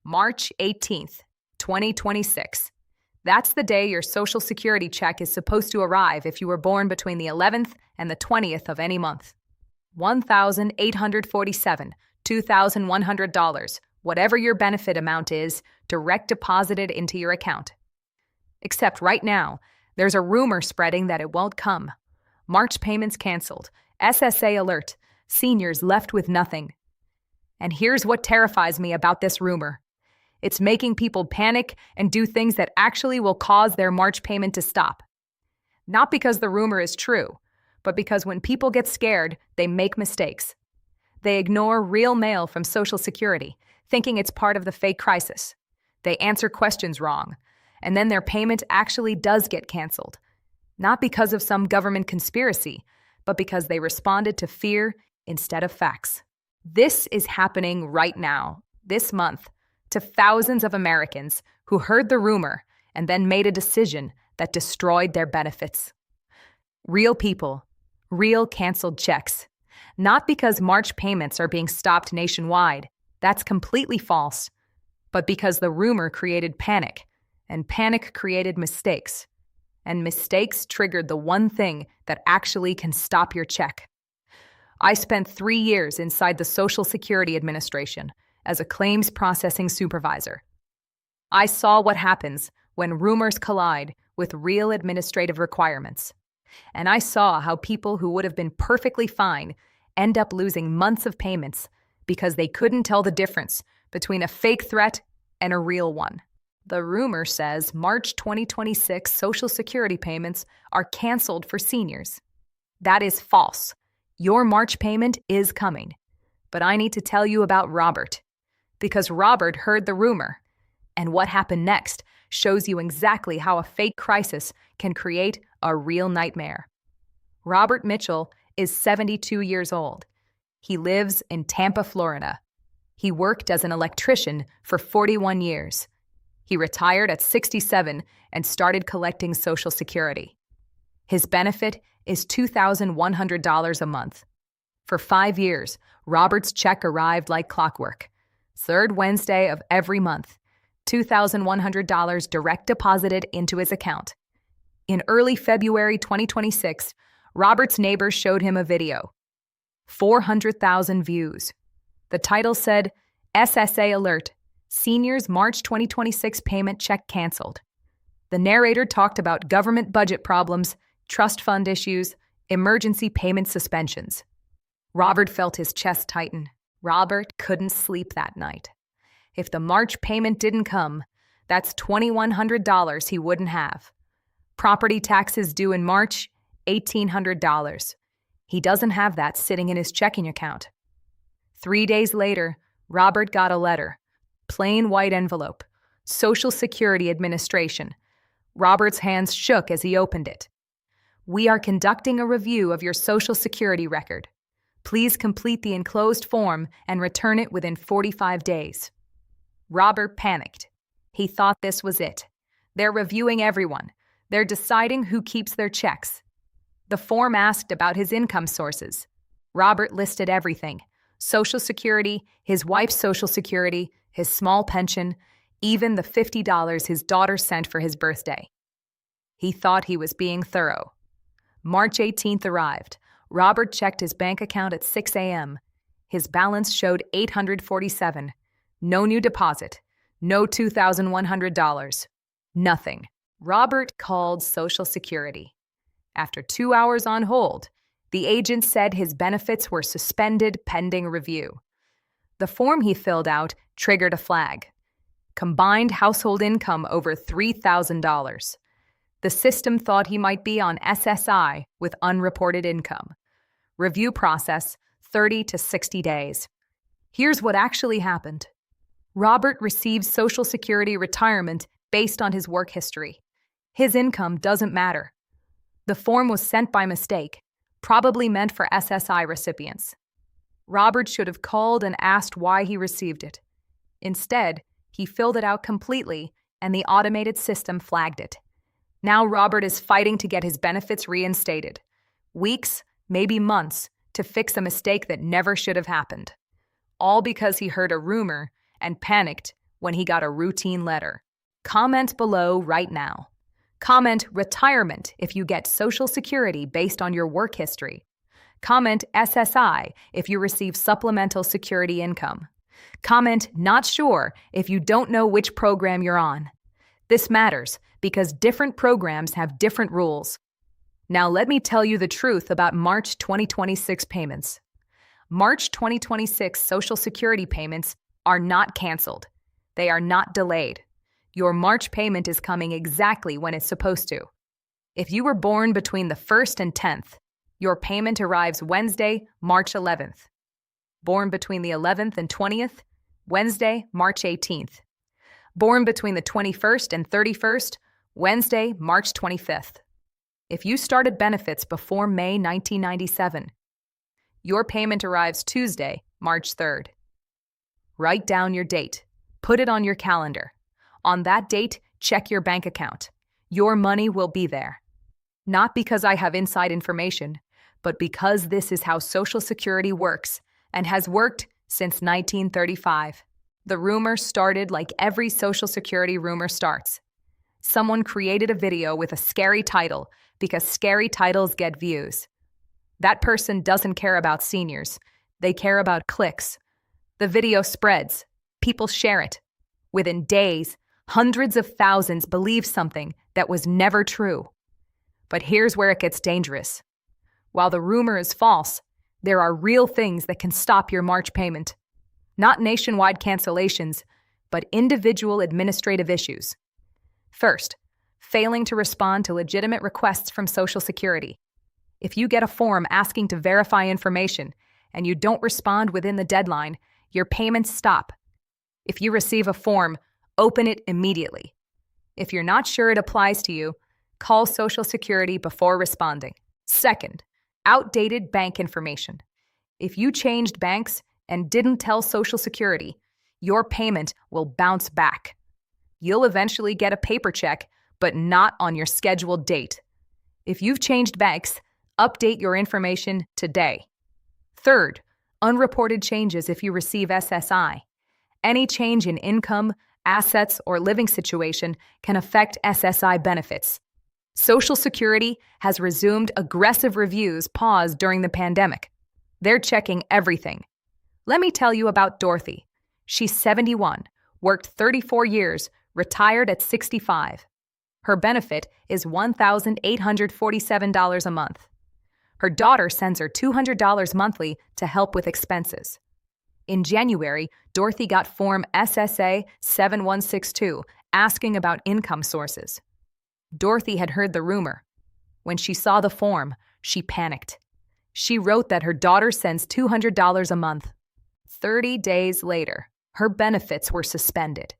March 18th, 2026. That's the day your Social Security check is supposed to arrive if you were born between the 11th and the 20th of any month. $1,847, $2,100, whatever your benefit amount is, direct deposited into your account. Except right now, there's a rumor spreading that it won't come. March payments canceled. SSA alert. Seniors left with nothing. And here's what terrifies me about this rumor. It's making people panic and do things that actually will cause their March payment to stop. Not because the rumor is true, but because when people get scared, they make mistakes. They ignore real mail from Social Security, thinking it's part of the fake crisis. They answer questions wrong, and then their payment actually does get canceled. Not because of some government conspiracy, but because they responded to fear instead of facts. This is happening right now, this month, to thousands of Americans who heard the rumor and then made a decision that destroyed their benefits. Real people, real canceled checks. Not because March payments are being stopped nationwide. That's completely false. But because the rumor created panic, and panic created mistakes. And mistakes triggered the one thing that actually can stop your check. I spent 3 years inside the Social Security Administration as a claims processing supervisor. I saw what happens when rumors collide with real administrative requirements. And I saw how people who would have been perfectly fine end up losing months of payments because they couldn't tell the difference between a fake threat and a real one. The rumor says March 2026 Social Security payments are canceled for seniors. That is false. Your March payment is coming. But I need to tell you about Robert. Because Robert heard the rumor. And what happened next shows you exactly how a fake crisis can create a real nightmare. Robert Mitchell is 72 years old. He lives in Tampa, Florida. He worked as an electrician for 41 years. He retired at 67 and started collecting Social Security. His benefit is $2,100 a month. For 5 years, Robert's check arrived like clockwork. Third Wednesday of every month, $2,100 direct deposited into his account. In early February 2026, Robert's neighbors showed him a video. 400,000 views. The title said, SSA alert. Seniors March 2026 payment check canceled. The narrator talked about government budget problems, trust fund issues, emergency payment suspensions. Robert felt his chest tighten. Robert couldn't sleep that night. If the March payment didn't come, that's $2,100 he wouldn't have. Property taxes due in March, $1,800. He doesn't have that sitting in his checking account. 3 days later, Robert got a letter. Plain white envelope. Social Security Administration. Robert's hands shook as he opened it. We are conducting a review of your Social Security record. Please complete the enclosed form and return it within 45 days. Robert panicked. He thought this was it. They're reviewing everyone. They're deciding who keeps their checks. The form asked about his income sources. Robert listed everything. Social Security, his wife's Social Security, his small pension, even the $50 his daughter sent for his birthday. He thought he was being thorough. March 18th arrived. Robert checked his bank account at 6 a.m. His balance showed $847. No new deposit. No $2,100. Nothing. Robert called Social Security. After 2 hours on hold, the agent said his benefits were suspended pending review. The form he filled out triggered a flag. Combined household income over $3,000. The system thought he might be on SSI with unreported income. Review process, 30 to 60 days. Here's what actually happened. Robert received Social Security retirement based on his work history. His income doesn't matter. The form was sent by mistake, probably meant for SSI recipients. Robert should have called and asked why he received it. Instead, he filled it out completely, and the automated system flagged it. Now Robert is fighting to get his benefits reinstated. Weeks, maybe months, to fix a mistake that never should have happened. All because he heard a rumor and panicked when he got a routine letter. Comment below right now. Comment retirement if you get Social Security based on your work history. Comment SSI if you receive supplemental security income. Comment not sure if you don't know which program you're on. This matters because different programs have different rules. Now let me tell you the truth about March 2026 payments. March 2026 Social Security payments are not canceled. They are not delayed. Your March payment is coming exactly when it's supposed to. If you were born between the 1st and 10th, your payment arrives Wednesday, March 11th. Born between the 11th and 20th, Wednesday, March 18th. Born between the 21st and 31st, Wednesday, March 25th. If you started benefits before May 1997, your payment arrives Tuesday, March 3rd. Write down your date. Put it on your calendar. On that date, check your bank account. Your money will be there. Not because I have inside information, but because this is how Social Security works and has worked since 1935. The rumor started like every Social Security rumor starts. Someone created a video with a scary title because scary titles get views. That person doesn't care about seniors. They care about clicks. The video spreads. People share it. Within days, hundreds of thousands believe something that was never true. But here's where it gets dangerous. While the rumor is false, there are real things that can stop your March payment. Not nationwide cancellations, but individual administrative issues. First, failing to respond to legitimate requests from Social Security. If you get a form asking to verify information and you don't respond within the deadline, your payments stop. If you receive a form, open it immediately. If you're not sure it applies to you, call Social Security before responding. Second, outdated bank information. If you changed banks and didn't tell Social Security, your payment will bounce back. You'll eventually get a paper check, but not on your scheduled date. If you've changed banks, update your information today. Third, unreported changes if you receive SSI. Any change in income, assets, or living situation can affect SSI benefits. Social Security has resumed aggressive reviews paused during the pandemic. They're checking everything. Let me tell you about Dorothy. She's 71, worked 34 years, retired at 65. Her benefit is $1,847 a month. Her daughter sends her $200 monthly to help with expenses. In January, Dorothy got Form SSA 7162 asking about income sources. Dorothy had heard the rumor. When she saw the form, she panicked. She wrote that her daughter sends $200 a month. 30 days later, her benefits were suspended.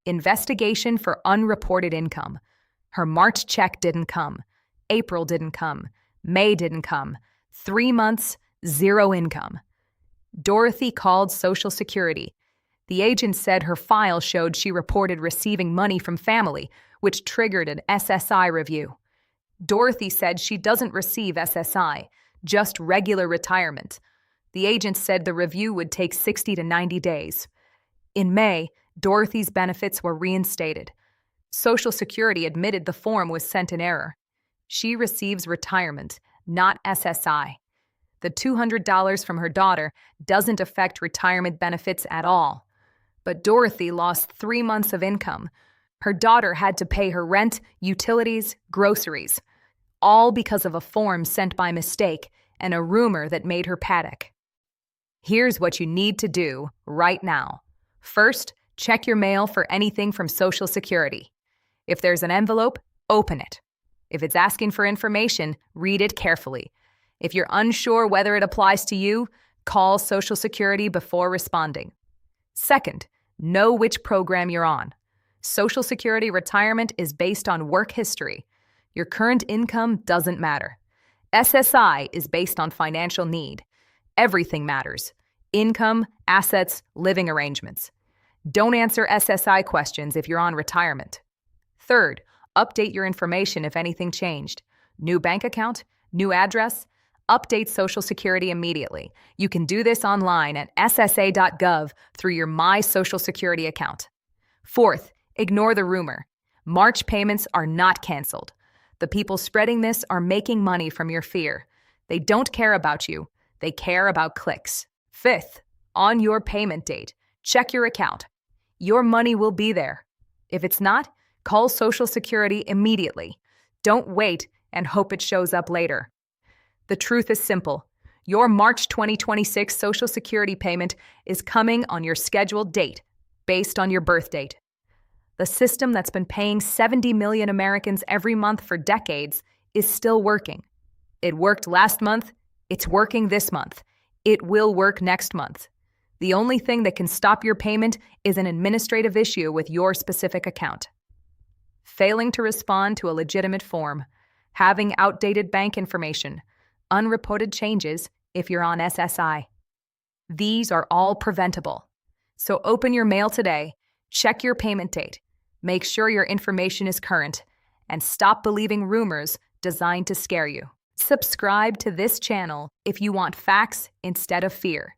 Investigation for unreported income. Her March check didn't come. April didn't come. May didn't come. 3 months, zero income. Dorothy called Social Security. The agent said her file showed she reported receiving money from family, which triggered an SSI review. Dorothy said she doesn't receive SSI, just regular retirement. The agent said the review would take 60 to 90 days. In May, Dorothy's benefits were reinstated. Social Security admitted the form was sent in error. She receives retirement, not SSI. The $200 from her daughter doesn't affect retirement benefits at all. But Dorothy lost 3 months of income. Her daughter had to pay her rent, utilities, groceries, all because of a form sent by mistake and a rumor that made her panic. Here's what you need to do right now. First, check your mail for anything from Social Security. If there's an envelope, open it. If it's asking for information, read it carefully. If you're unsure whether it applies to you, call Social Security before responding. Second, know which program you're on. Social Security retirement is based on work history. Your current income doesn't matter. SSI is based on financial need. Everything matters. Income, assets, living arrangements. Don't answer SSI questions if you're on retirement. Third, update your information if anything changed. New bank account, new address, update Social Security immediately. You can do this online at ssa.gov through your My Social Security account. Fourth, ignore the rumor. March payments are not canceled. The people spreading this are making money from your fear. They don't care about you. They care about clicks. Fifth, on your payment date, check your account. Your money will be there. If it's not, call Social Security immediately. Don't wait and hope it shows up later. The truth is simple. Your March 2026 Social Security payment is coming on your scheduled date, based on your birth date. The system that's been paying 70 million Americans every month for decades is still working. It worked last month. It's working this month. It will work next month. The only thing that can stop your payment is an administrative issue with your specific account. Failing to respond to a legitimate form, having outdated bank information, unreported changes if you're on SSI. These are all preventable. So open your mail today, check your payment date, make sure your information is current, and stop believing rumors designed to scare you. Subscribe to this channel if you want facts instead of fear.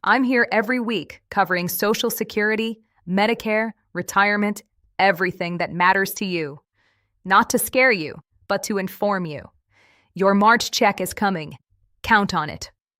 I'm here every week covering Social Security, Medicare, retirement, everything that matters to you. Not to scare you, but to inform you. Your March check is coming. Count on it.